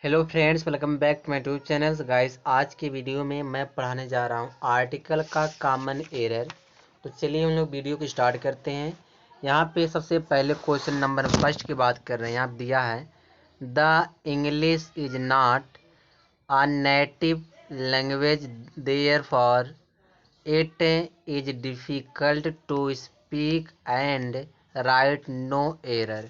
Hello friends, welcome back to my YouTube channel guys. आज के video में मैं पढ़ाने जा रहा हूँ आर्टिकल का कॉमन एरर। तो चलिए हम लोग वीडियो को स्टार्ट करते हैं। यहाँ पे सबसे पहले क्वेश्चन नंबर फर्स्ट की बात कर रहे हैं। यहाँ दिया है the English is not a native language therefore it is difficult to speak and write no error.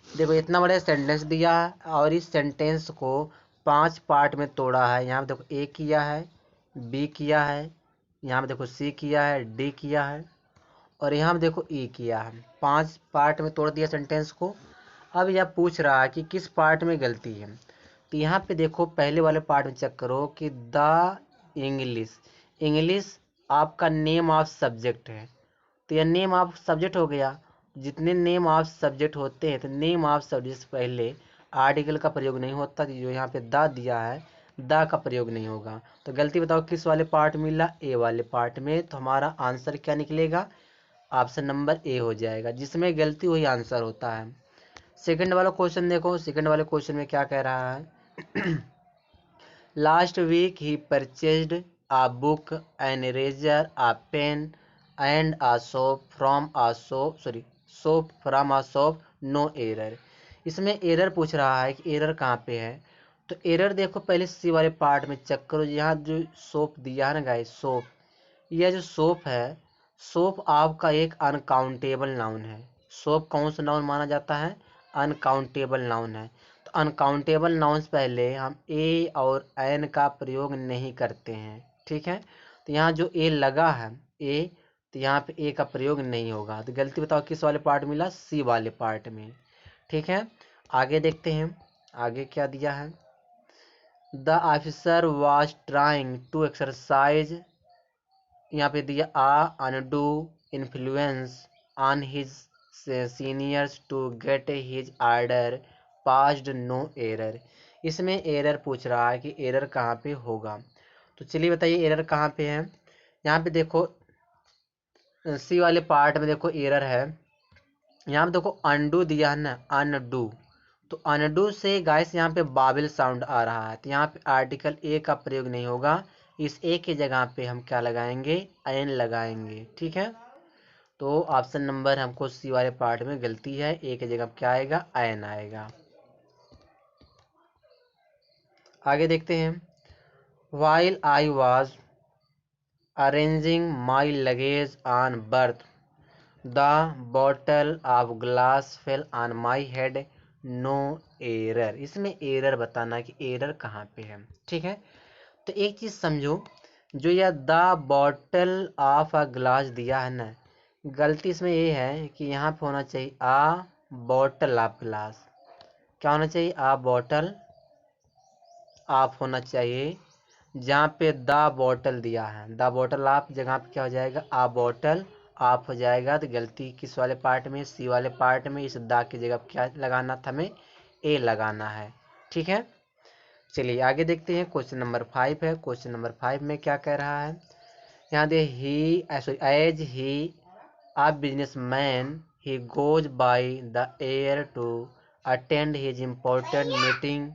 देखो इतना बड़ा सेंटेंस दिया है और इस सेंटेंस को 5 पार्ट में तोड़ा है। यहाँ पे देखो ए किया है, बी किया है, यहाँ पे देखो सी किया है, डी किया है और यहाँ पे देखो ई किया है। 5 पार्ट में तोड़ दिया सेंटेंस को। अब यह पूछ रहा है कि किस पार्ट में गलती है। तो यहाँ पे देखो पहले वाले पार्ट में चेक करो कि द इंग्लिश इंग्लिश आपका नेम ऑफ सब्जेक्ट है। तो यह नेम ऑफ सब्जेक्ट हो गया। जितने नेम ऑफ सब्जेक्ट होते हैं तो नेम ऑफ सब्जेक्ट से पहले आर्टिकल का प्रयोग नहीं होता। जो यहाँ पे द दिया है द का प्रयोग नहीं होगा। तो गलती बताओ किस वाले पार्ट में मिला? ए वाले पार्ट में। तो हमारा आंसर क्या निकलेगा? ऑप्शन नंबर ए हो जाएगा। जिसमें गलती वही आंसर होता है। सेकंड वाला क्वेश्चन देखो। सेकंड वाले क्वेश्चन में क्या कह रहा है? लास्ट वीक ही purchased a book, an eraser, a pen, and a soap from a shop. No error. इसमें एरर पूछ रहा है कि एरर कहाँ पे है। तो एरर देखो पहले सी वाले पार्ट में चेक करो। यहाँ जो सोप दिया है ना गाइस, सोप, यह जो सोप है, सोप आपका एक अनकाउंटेबल नाउन है। सोप कौन सा नाउन माना जाता है? अनकाउंटेबल नाउन है। तो अनकाउंटेबल नाउन से पहले हम ए और एन का प्रयोग नहीं करते हैं। ठीक है। तो यहाँ जो ए लगा है ए, तो यहाँ पे ए का प्रयोग नहीं होगा। तो गलती बताओ किस वाले पार्ट मिला? सी वाले पार्ट में। ठीक है। आगे देखते हैं आगे क्या दिया है। The officer was trying to exercise, यहाँ पे दिया undue influence on his seniors to get his order passed. No error. इसमें एरर पूछ रहा है कि एरर कहाँ पे होगा। तो चलिए बताइए एरर कहाँ पे है। यहाँ पे देखो सी वाले पार्ट में देखो एरर है। यहाँ पे देखो अनडू दिया है ना, अनडू। तो अनडू से गाइस यहाँ पे बाबिल साउंड आ रहा है। तो यहाँ पे आर्टिकल ए का प्रयोग नहीं होगा। इस ए की जगह पे हम क्या लगाएंगे? एन लगाएंगे। ठीक है। तो ऑप्शन नंबर हमको सी वाले पार्ट में गलती है। ए की जगह क्या आएगा? एन आएगा। आगे देखते हैं। While I was arranging my luggage on berth the bottle of glass fell on my head. No error. इसमें एरर बताना कि एरर कहाँ पे है। ठीक है। तो एक चीज़ समझो, जो यह the bottle of a glass दिया है ना, गलती इसमें ये है कि यहाँ पे होना चाहिए आ बॉटल ऑफ ग्लास। क्या होना चाहिए? आ बॉटल ऑफ होना चाहिए। जहाँ पे द बॉटल दिया है, द बॉटल ऑफ जगह पे क्या हो जाएगा? आ बॉटल ऑफ हो जाएगा। तो गलती किस वाले पार्ट में? सी वाले पार्ट में। इस द की जगह क्या लगाना था? हमें ए लगाना है। ठीक है। चलिए आगे देखते हैं। क्वेश्चन नंबर 5 है। क्वेश्चन नंबर 5 में क्या कह रहा है? यहाँ they he as he a business man he goes by the air to attend his important meeting.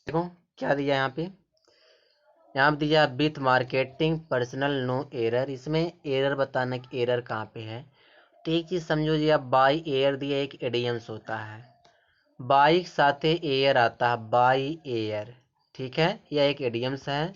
देखो क्या दिया यहाँ पे। यहाँ पे दिया with marketing personal. No error. इसमें एरर बताना कि एरर कहाँ पे है। तो एक चीज़ समझो जी, आप बाई एयर दिया एक एडियम्स होता है। बाइक साथे एयर आता है, बाई एयर। ठीक है। यह एक एडियम्स है।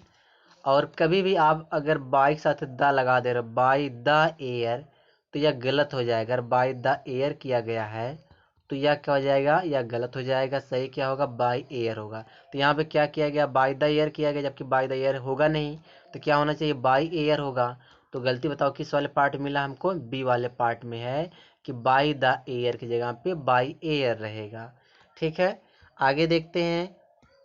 और कभी भी आप अगर बाइक साथ द लगा दे रहे बाई द एयर, तो यह गलत हो जाएगा। अगर बाई द एयर किया गया है तो यह क्या हो जाएगा? यह गलत हो जाएगा। सही क्या होगा? बाई एयर होगा। तो यहाँ पे क्या किया गया? बाई द एयर किया गया, जबकि बाई द एयर होगा नहीं। तो क्या होना चाहिए? बाई एयर होगा। तो गलती बताओ किस वाले पार्ट मिला हमको? बी वाले पार्ट में है कि बाई द एयर की जगह पे बाई एयर रहेगा। ठीक है। आगे देखते हैं।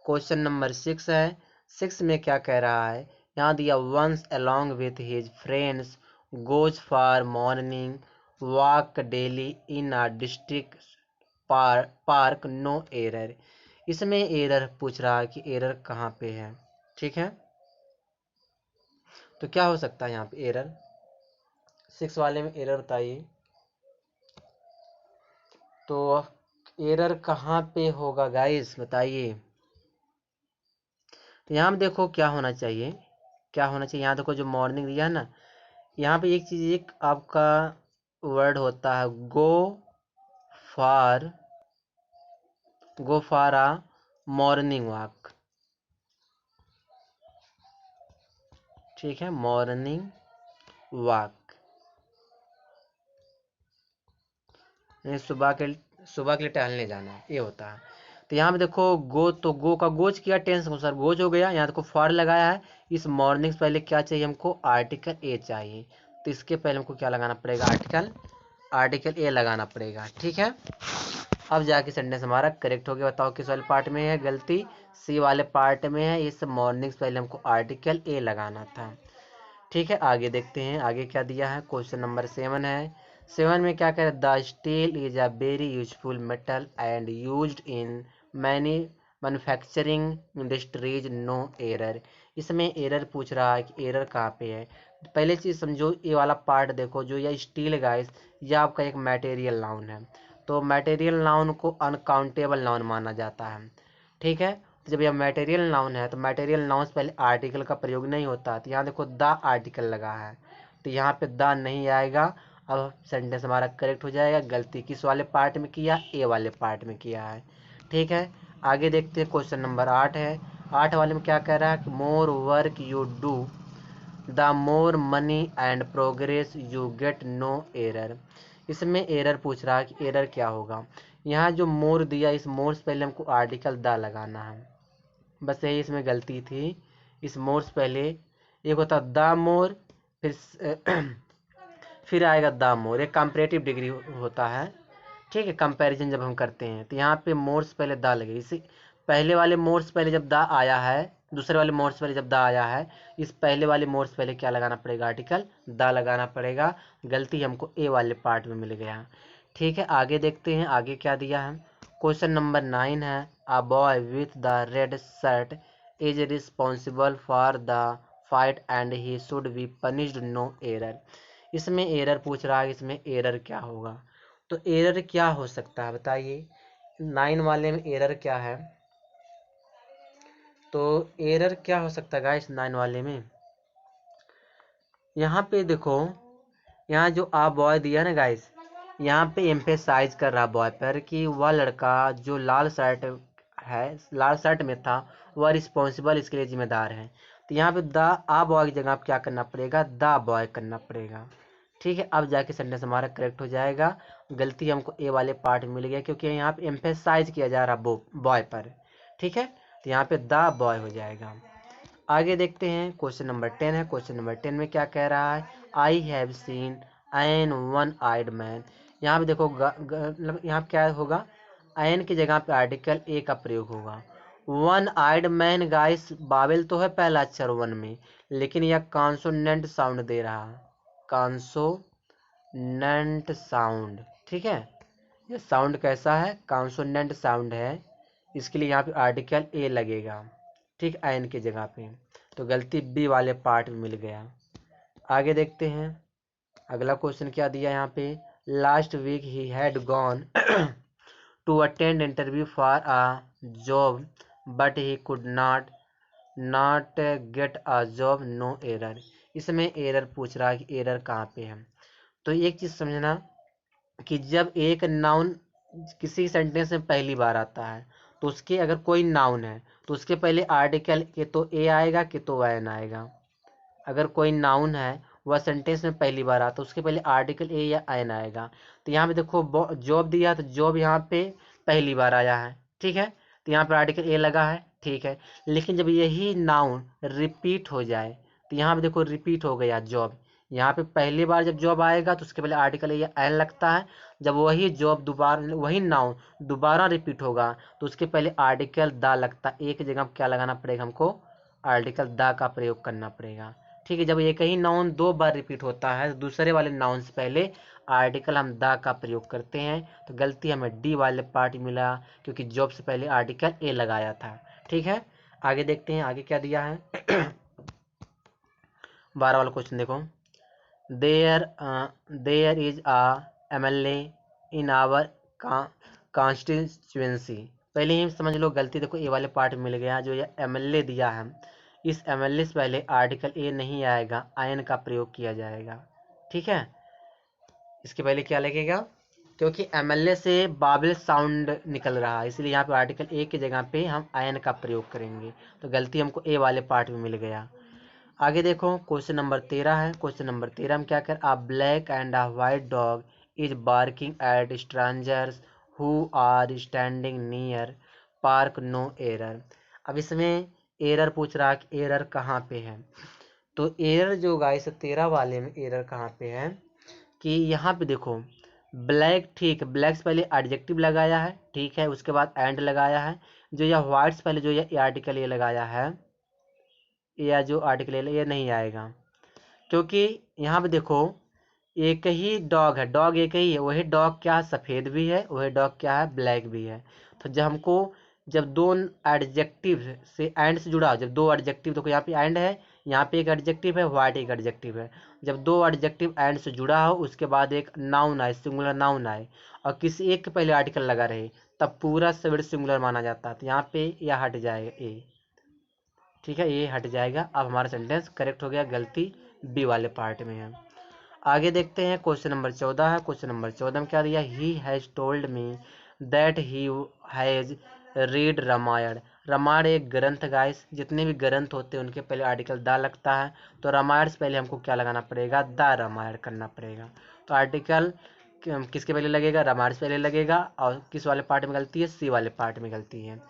क्वेश्चन नंबर 6 है। 6 में क्या कह रहा है? यहाँ दिया once along with his friends goes for morning walk daily in a district park. No error. इसमें एरर पूछ रहा है कि एरर कहाँ पे है। ठीक है। तो क्या हो सकता है यहाँ पे एरर? 6 वाले में एरर बताइए। तो एरर कहाँ पे होगा गाइस बताइए। तो यहाँ पे देखो क्या होना चाहिए, क्या होना चाहिए, यहाँ देखो जो मॉर्निंग दिया है ना, यहाँ पे एक चीज, एक आपका वर्ड होता है for go for a morning walk. ठीक है, मॉर्निंग वॉक सुबह के लिए टहलने जाना, ये होता है। तो यहाँ पे देखो गो, तो गो का गोज किया टेंस के अनुसार गोज हो गया। यहाँ देखो फॉर लगाया है, इस मॉर्निंग से पहले क्या चाहिए हमको, आर्टिकल ए चाहिए। तो इसके पहले हमको क्या लगाना पड़ेगा, आर्टिकल ए लगाना पड़ेगा। ठीक है, अब जाके सेंटेंस हमारा करेक्ट हो गया। बताओ किस वाले पार्ट में है गलती, सी वाले पार्ट में है। इस मॉर्निंग से पहले हमको आर्टिकल ए लगाना था। ठीक है, आगे देखते हैं आगे क्या दिया है। क्वेश्चन नंबर 7 है। 7 में क्या कह रहा है, the steel is a very useful metal and used in many manufacturing industries, no error. इसमें एरर पूछ रहा है कि एरर कहाँ पे है। पहले चीज समझो, ये वाला पार्ट देखो, जो यह स्टील गाइस, यह आपका एक मटेरियल नाउन है। तो मटेरियल नाउन को अनकाउंटेबल नाउन माना जाता है। ठीक है, तो जब यह मटेरियल नाउन है तो मटेरियल नाउन से पहले आर्टिकल का प्रयोग नहीं होता। तो यहाँ देखो द आर्टिकल लगा है, तो यहाँ पे द नहीं आएगा। अब सेंटेंस हमारा करेक्ट हो जाएगा। गलती किस वाले पार्ट में किया, ए वाले पार्ट में किया है। ठीक है, आगे देखते हैं। क्वेश्चन नंबर 8 है। 8 वाले में क्या कह रहा है, more work you do the more money and progress you get, no error. इसमें एरर पूछ रहा है कि एरर क्या होगा। यहाँ जो मोर दिया, इस मोर से पहले हमको आर्टिकल द लगाना है, बस यही इसमें गलती थी। इस मोर से पहले एक होता द मोर, फिर फिर आएगा द मोर, एक कंपैरेटिव डिग्री होता है। ठीक है, कंपैरिजन जब हम करते हैं तो यहाँ पे मोर से पहले द लगे। इसी पहले वाले मोर से पहले जब द आया है, दूसरे वाले मोर से पहले जब द आया है, इस पहले वाले मोर से पहले क्या लगाना पड़ेगा, आर्टिकल द लगाना पड़ेगा। गलती हमको ए वाले पार्ट में मिल गया। ठीक है, आगे देखते हैं आगे क्या दिया है। क्वेश्चन नंबर 9 है। A boy with the red shirt is responsible for the fight and he should be punished, no error. इसमें एरर पूछ रहा है, इसमें एरर क्या होगा। तो एरर क्या हो सकता है बताइए, 9 वाले में एरर क्या है। तो एरर क्या हो सकता है गाइस 9 वाले में, यहाँ पे देखो, यहाँ जो आ बॉय दिया ना गाइस, यहाँ पे एम्फेसाइज कर रहा बॉय पर कि वह लड़का जो लाल शर्ट है, लाल शर्ट में था, वह रिस्पॉन्सिबल, इसके लिए जिम्मेदार है। तो यहाँ पे द आ बॉय की जगह आप क्या करना पड़ेगा, द बॉय करना पड़ेगा। ठीक है, अब जाके सेंटेंस हमारा करेक्ट हो जाएगा। गलती हमको ए वाले पार्ट में मिल गया, क्योंकि यहाँ पे एम्फेसाइज किया जा रहा बॉय पर। ठीक है, तो यहाँ पे द बॉय हो जाएगा। आगे देखते हैं। क्वेश्चन नंबर 10 है। क्वेश्चन नंबर 10 में क्या कह रहा है, I have seen an one eyed man. यहाँ पे देखो मतलब यहाँ पे क्या होगा, एन की जगह पे आर्टिकल ए का प्रयोग होगा। वन आइड मैन गाइस, बाबेल तो है पहला अक्षर वन में, लेकिन यह कॉन्सोनेंट साउंड दे रहा है, कॉन्सोनेंट साउंड। ठीक है, ये साउंड कैसा है, कॉन्सोनेंट साउंड है, इसके लिए यहाँ पे आर्टिकल ए लगेगा। ठीक, एन की जगह पे। तो गलती बी वाले पार्ट में मिल गया। आगे देखते हैं अगला क्वेश्चन क्या दिया यहाँ पे। Last week he had gone to attend interview for a job but he could not get a job, no error. इसमें एरर पूछ रहा है कि एरर कहाँ पे है। तो एक चीज समझना कि जब एक नाउन किसी सेंटेंस में पहली बार आता है, तो उसके अगर कोई नाउन है तो उसके पहले आर्टिकल के तो ए आएगा कि तो वैन आएगा। अगर कोई नाउन है वह सेंटेंस में पहली बार आता है, तो उसके पहले आर्टिकल ए या एन आएगा। तो यहाँ पे देखो जॉब दिया, तो जॉब यहाँ पे पहली बार आया है। ठीक है, तो यहाँ पे आर्टिकल ए लगा है। ठीक है, लेकिन जब यही नाउन रिपीट हो जाए, तो यहाँ पे देखो रिपीट हो गया जॉब, यहाँ पे पहली बार जब जॉब आएगा तो उसके पहले आर्टिकल ए या एन लगता है। जब वही जॉब दोबारा, वही नाउन दोबारा रिपीट होगा, तो उसके पहले आर्टिकल द लगता है। एक जगह क्या लगाना पड़ेगा हमको, आर्टिकल द का प्रयोग करना पड़ेगा। ठीक है, जब एक ही नाउन दो बार रिपीट होता है तो दूसरे वाले नाउन से पहले आर्टिकल हम द का प्रयोग करते हैं। तो गलती हमें डी वाले पार्ट मिला, क्योंकि जॉब से पहले आर्टिकल ए लगाया था। ठीक है, आगे देखते हैं आगे क्या दिया है। 12 वाला क्वेश्चन देखो। There is a MLA in our constituency पहले ही समझ लो गलती, देखो ए वाले पार्ट में मिल गया, जो ये एमएलए दिया है, इस एमएलए से पहले आर्टिकल ए नहीं आएगा, आयन का प्रयोग किया जाएगा। ठीक है, इसके पहले क्या लगेगा, क्योंकि एमएलए से बाबल साउंड निकल रहा है, इसलिए यहाँ पे आर्टिकल ए की जगह पे हम आयन का प्रयोग करेंगे। तो गलती हमको ए वाले पार्ट में मिल गया। आगे देखो क्वेश्चन नंबर 13 है। क्वेश्चन नंबर 13 में क्या कर, a black and a white dog is barking at strangers who are standing near park, no error. अब इसमें एरर पूछ रहा है कि एरर कहाँ पे है। तो एरर जो गाइस 13 वाले में एरर कहाँ पे है कि यहाँ पे देखो ब्लैक, ठीक है, ब्लैक से पहले एडजेक्टिव लगाया है, ठीक है, उसके बाद एंड लगाया है, जो यह व्हाइट से पहले जो यह आर्टिकल ये लगाया है, या जो आर्टिकल ये नहीं आएगा, क्योंकि यहाँ पे देखो एक ही डॉग है, डॉग एक ही है, वही डॉग क्या सफ़ेद भी है, वही डॉग क्या है ब्लैक भी है। तो जब हमको, जब दो एडजेक्टिव से एंड से जुड़ा, जब दो एडजेक्टिव, देखो यहाँ पे एंड है, यहाँ पे एक एडजेक्टिव है, व्हाइट एक एडजेक्टिव है, जब दो एडजेक्टिव एंड से जुड़ा हो, उसके बाद एक नाउन आए, सिंगुलर नाउन आए, और किसी एक के पहले आर्टिकल लगा रहे, तब पूरा वर्ड सिंगुलर माना जाता है। तो यहाँ पे यह हट जाएगा ए, ठीक है, ये हट जाएगा। अब हमारा सेंटेंस करेक्ट हो गया, गलती बी वाले पार्ट में है। आगे देखते हैं क्वेश्चन नंबर 14 है। क्वेश्चन नंबर 14 में क्या दिया, he has told me that he has read Ramayana. Ramayana एक ग्रंथ गाइस, जितने भी ग्रंथ होते हैं उनके पहले आर्टिकल दा लगता है, तो रामायण से पहले हमको क्या लगाना पड़ेगा, द रामायण करना पड़ेगा। तो आर्टिकल किसके पहले लगेगा, रामायण से पहले लगेगा, और किस वाले पार्ट में गलती है, सी वाले पार्ट में गलती है।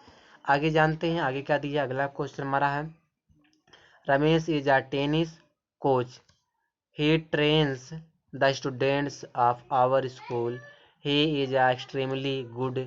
आगे जानते हैं आगे क्या दिया, अगला क्वेश्चन हमारा है, Ramesh is a tennis coach, he trains the students of our school, he is extremely good,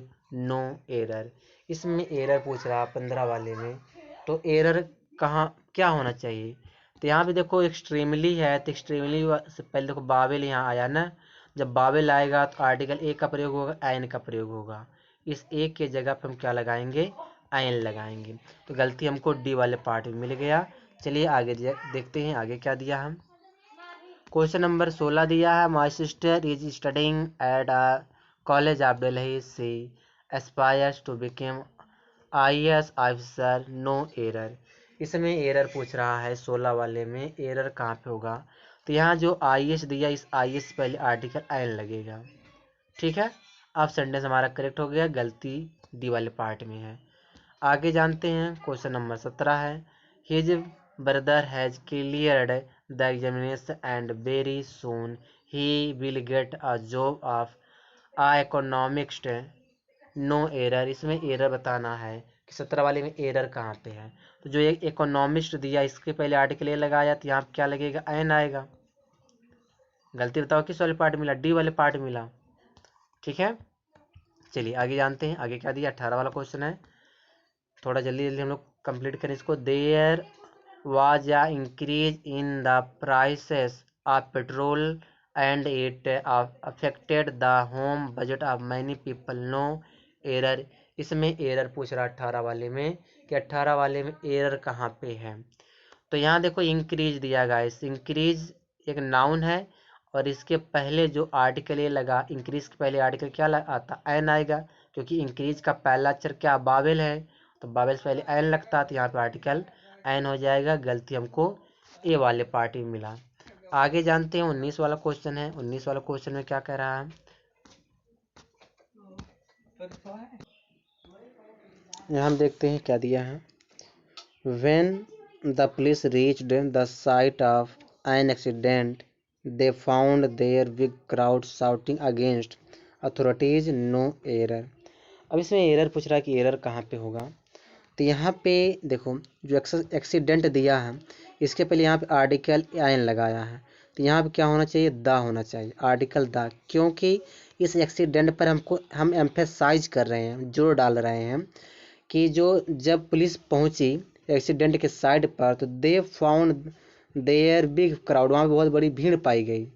no error। इसमें एरर पूछ रहा 15 वाले में, तो एरर कहाँ क्या होना चाहिए, तो यहाँ पे देखो एक्सट्रीमली है, तो एक्सट्रीमली से पहले देखो बावेल यहाँ आया ना, जब बावेल आएगा तो आर्टिकल ए का प्रयोग होगा, आयन का प्रयोग होगा, इस ए के जगह पे हम क्या लगाएंगे, आयन लगाएंगे। तो गलती हमको डी वाले पार्ट में मिल गया। चलिए आगे देखते हैं आगे क्या दिया हम। क्वेश्चन नंबर 16 दिया है, my sister is studying at a college of Delhi, she aspires to become IAS officer, no error. इसमें एरर पूछ रहा है 16 वाले में, एरर कहाँ पे होगा, तो यहाँ जो IAS दिया, इस IAS से पहले आर्टिकल आयन लगेगा। ठीक है, अब सेंटेंस हमारा करेक्ट हो गया, गलती डी वाले पार्ट में है। आगे जानते हैं क्वेश्चन नंबर 17 है, his brother has cleared the examination and very soon he will get a job of a economics, no error. इसमें एरर बताना है कि 17 वाले में एरर कहाँ पे है। तो जो एक इकोनॉमिस्ट दिया, इसके पहले आर्टिकल ए लगाया, तो यहाँ क्या लगेगा, एन आएगा। गलती बताओ किस वाले पार्ट मिला, डी वाले पार्ट मिला। ठीक है, चलिए आगे जानते हैं आगे क्या दिया। 18 वाला क्वेश्चन है, थोड़ा जल्दी जल्दी हम लोग कंप्लीट करें इसको। There was a increase in the prices of petrol and it affected the home budget of many people, no error. इसमें एरर पूछ रहा 18 वाले में कि 18 वाले में एरर कहाँ पे है। तो यहाँ देखो इंक्रीज दिया गाइस, इंक्रीज एक नाउन है, और इसके पहले जो आर्टिकल ये लगा, इंक्रीज के पहले आर्टिकल क्या आता, एन आएगा, क्योंकि इंक्रीज का पहला अक्षर क्या, बावेल है, तो बावेल से पहले एन लगता, तो यहाँ पे आर्टिकल एन हो जाएगा। गलती हमको ए वाले पार्ट में मिला। आगे जानते हैं 19 वाला क्वेश्चन है। 19 वाला क्वेश्चन में क्या कह रहा है, यहाँ हम देखते हैं क्या दिया है। When the police reached the site of an accident, they found there big crowd shouting against authorities, no error। अब इसमें एरर पूछ रहा है कि एरर कहाँ पे होगा, तो यहाँ पे देखो जो एक्सीडेंट दिया है, इसके पहले यहाँ पे आर्टिकल आयन लगाया है, तो यहाँ पे क्या होना चाहिए, दा होना चाहिए, आर्टिकल दा, क्योंकि इस एक्सीडेंट पर हम एम्फेसाइज कर रहे हैं, जोर डाल रहे हैं कि जो जब पुलिस पहुंची एक्सीडेंट के साइड पर, तो they found there big crowd, वहाँ पे बहुत बड़ी भीड़ पाई गई,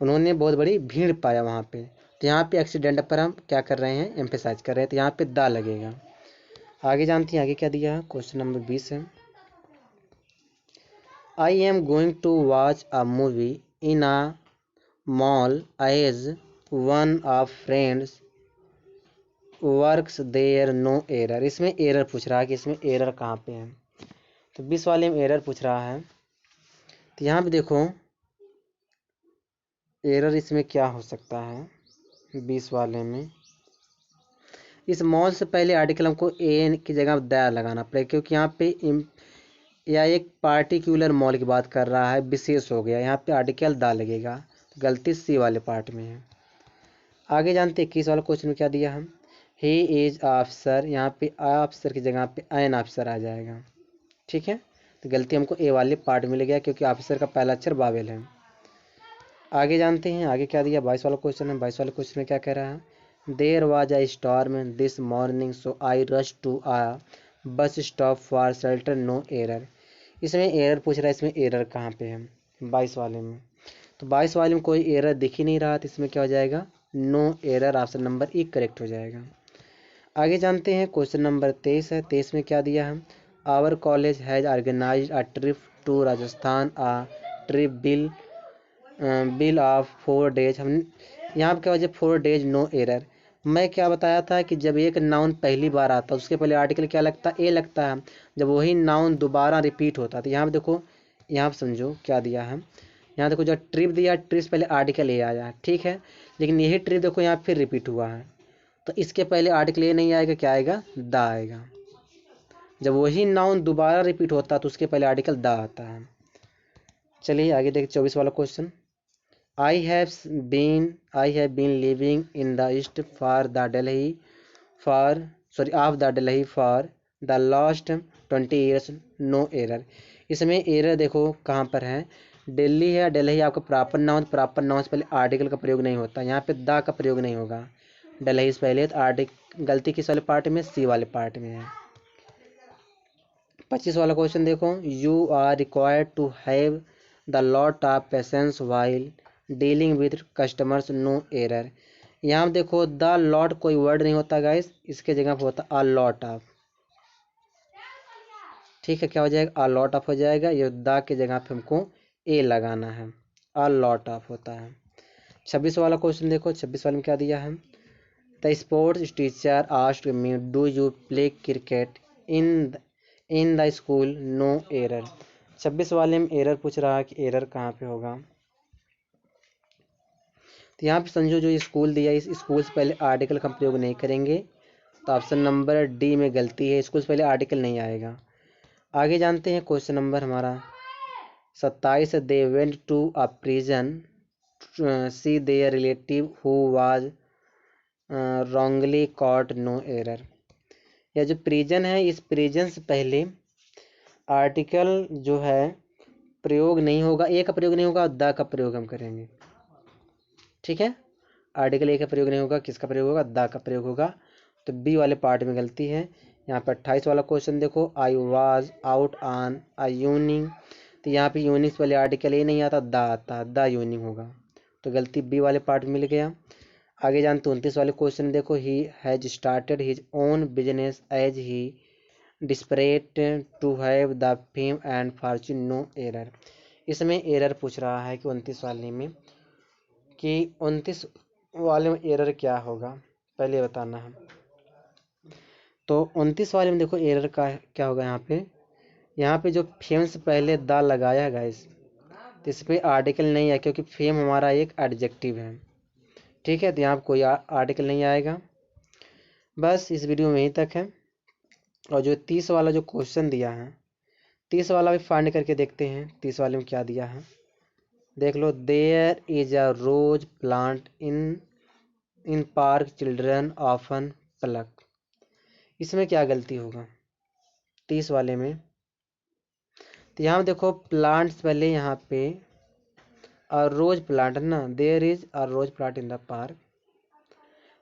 उन्होंने बहुत बड़ी भीड़ पाया वहाँ पे। तो यहाँ पे एक्सीडेंट पर हम क्या कर रहे हैं, एम्फेसाइज कर रहे हैं, तो यहाँ पे दा लगेगा। आगे जानते हैं आगे क्या दिया है। क्वेश्चन नंबर 20 है, I am going to watch a movie in a mall as one of friends works there no error. इसमें एरर पूछ रहा है कि इसमें एरर कहाँ पे है। तो 20 वाले में एरर पूछ रहा है। तो यहाँ पे देखो एरर इसमें क्या हो सकता है 20 वाले में। इस मॉल से पहले आर्टिकल हमको ए की जगह द लगाना पड़ेगा, क्योंकि यहाँ पे या एक पार्टिकुलर मॉल की बात कर रहा है, विशेष हो गया, यहाँ पे आर्टिकल द लगेगा। तो गलती सी वाले पार्ट में है। आगे जानते 21 वाला क्वेश्चन में क्या दिया हम, ही इज ऑफिसर, यहाँ पे ऑफिसर की जगह पे एन ऑफिसर आ जाएगा। ठीक है, तो गलती हमको ए वाले पार्ट मिल गया, क्योंकि ऑफिसर का पहला अक्षर बावेल है। आगे जानते हैं आगे क्या दिया। 22 वाला क्वेश्चन है। 22 वाले क्वेश्चन में क्या कह रहा है, there was a storm this morning so I rush to a bus stop for shelter no error. इसमें एरर पूछ रहा है, इसमें एरर कहाँ पे है 22 वाले में। तो 22 वाले में कोई एरर दिख ही नहीं रहा, तो इसमें क्या हो जाएगा, no error, option number E correct हो जाएगा। आगे जानते हैं क्वेश्चन नंबर 23 है। 23 में क्या दिया है, our college has organize a trip to Rajasthan, a trip bill of 4 days. हम यहाँ पे क्या वजह 4 डेज नो एरर। मैं क्या बताया था कि जब एक नाउन पहली बार आता है उसके पहले आर्टिकल क्या लगता है, ए लगता है। जब वही नाउन दोबारा रिपीट होता है, तो यहाँ पे देखो, यहाँ पे समझो क्या दिया है। यहाँ देखो जो ट्रिप दिया, ट्रिप से पहले आर्टिकल ए आया, ठीक है, लेकिन यही ट्रिप देखो यहाँ फिर रिपीट हुआ है, तो इसके पहले आर्टिकल ए नहीं आएगा, क्या आएगा, द आएगा। जब वही नाउन दोबारा रिपीट होता है तो उसके पहले आर्टिकल द आता है। चलिए आगे देखिए 24 वाला question. I have been living in the east for the Delhi for the last 20 years, no error। इसमें एरर देखो कहाँ पर है, दिल्ली है। दिल्ली आपका प्रॉपर नाउन से पहले आर्टिकल का प्रयोग नहीं होता, यहाँ पे द का प्रयोग नहीं होगा। दिल्ली से पहले तो आर्टिकल गलती किस वाले पार्ट में, सी वाले पार्ट में है। 25 वाला क्वेश्चन देखो, you are required to have the lot of patience while dealing with customers no error. यहाँ देखो द लॉट कोई वर्ड नहीं होता गाइस, इसके जगह पर होता अ लॉट ऑफ। ठीक है, क्या हो जाएगा, अ लॉट ऑफ हो जाएगा। ये द के जगह पे हमको ए लगाना है, अ लॉट ऑफ होता है। 26 वाला क्वेश्चन देखो। 26 वाले में क्या दिया है, the sports teacher asked me do you play cricket in the school, no error. 26 वाले में एरर पूछ रहा है कि एरर कहाँ पे होगा। तो यहाँ पे समझो जो स्कूल दिया, इस स्कूल से पहले आर्टिकल का प्रयोग नहीं करेंगे, तो ऑप्शन नंबर डी में गलती है, स्कूल से पहले आर्टिकल नहीं आएगा। आगे जानते हैं क्वेश्चन नंबर हमारा 27। They went to a prison see their relative who was wrongly caught, no error. यह जो प्रिजन है, इस प्रिजन से पहले आर्टिकल जो है प्रयोग नहीं होगा, ए का प्रयोग नहीं होगा, द का प्रयोग हम करेंगे। ठीक है, आर्टिकल ए का प्रयोग नहीं होगा, किसका प्रयोग होगा, द का प्रयोग होगा। तो बी वाले पार्ट में गलती है। यहाँ पर 28 वाला क्वेश्चन देखो, आई वाज आउट ऑन आ यूनिंग। तो यहाँ पे यूनिंग वाले आर्टिकल ए नहीं आता, द आता, द यूनिंग होगा। तो गलती बी वाले पार्ट में मिल गया। आगे जानते 29 वाले क्वेश्चन देखो, he has started his own business as he desperate to have the fame and fortune, no error. इसमें एरर पूछ रहा है कि 29 वाले में, कि 29 वाले में एरर क्या होगा, पहले बताना है। तो 29 वाले में देखो एरर का क्या होगा, यहाँ पे जो फेम से पहले द लगाया है गाइस, तो इस पर आर्टिकल नहीं है, क्योंकि फेम हमारा एक एडजेक्टिव है। ठीक है, तो यहाँ पर कोई आर्टिकल नहीं आएगा। बस इस वीडियो में यहीं तक है। और जो 30 वाला जो क्वेश्चन दिया है, 30 वाला भी फाइंड करके देखते हैं 30 वाले में क्या दिया है। देख लो, there is a rose plant in park children often pluck. इसमें क्या गलती होगा 30 वाले में। तो यहाँ देखो प्लांट्स पहले यहाँ पे और रोज प्लांट है ना, there is a rose plant in the park.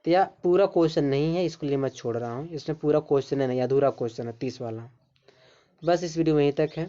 तो यह पूरा क्वेश्चन नहीं है, इसके लिए मैं छोड़ रहा हूँ, इसमें पूरा क्वेश्चन है नहीं, अधूरा क्वेश्चन है 30 वाला। बस इस वीडियो में यहीं तक है।